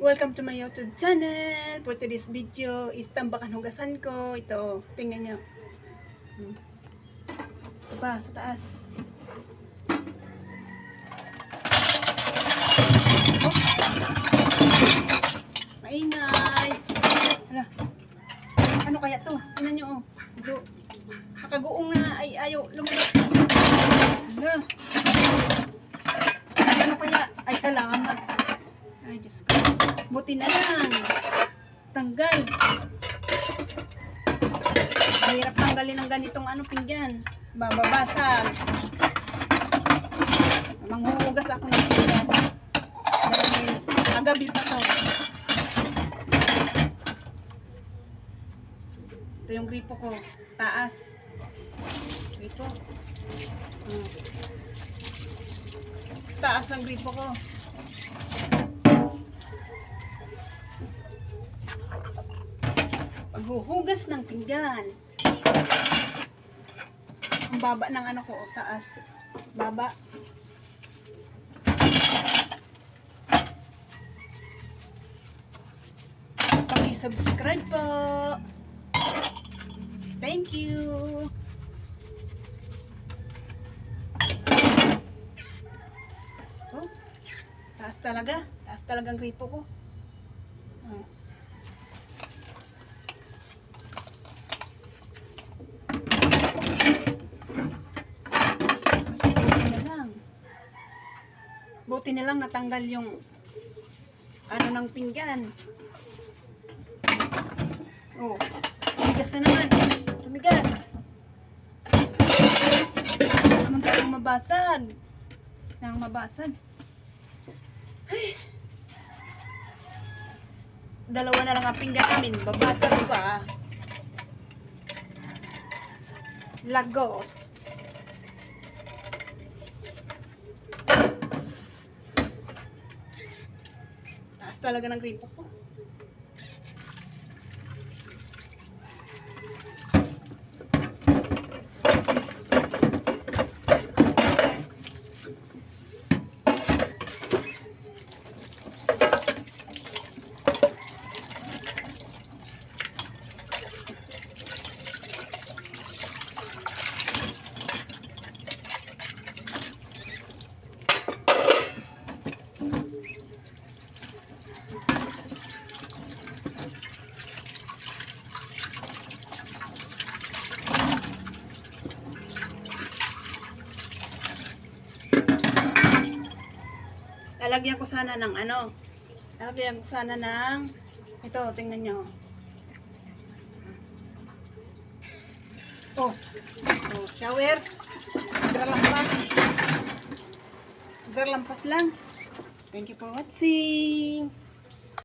Welcome to my YouTube channel. For today's video is tambakan hugasan ko. Ito, tingnan nyo. Ito pa, sa taas. Oh. Maingay. Ano kaya to? Tingnan nyo, oh. Nakaguong na ay ayaw lumabas. Ano kaya? Ay, salamat. Ay, Diyos ko. Buti na lang. Tanggal. Mahirap tanggalin ng ganitong pinggan. Bababasag. Manghuhugas ako ng pinggan. Dahil agabi pa to. Ito yung gripo ko. Taas. Gripo. Taas ang gripo ko. Paghuhugas ng pinggan. Ang baba ng ko, taas. Baba. Paki-subscribe po. Thank you. Oh, taas talaga. Taas talagang gripo ko. Oh. Buti na lang natanggal yung ng pinggan. Oh, tumigas na naman. Tumigas. Samantalang mabasag. Nang mabasag. Ay. Dalawa na lang ang pinggan namin. Babasag pa. Lago. Talaga ng gripo ko. Lalagyan ko sana ng lalagyan ko sana ng ito, tingnan nyo. Oh, shower. Lampas lang. Thank you for watching.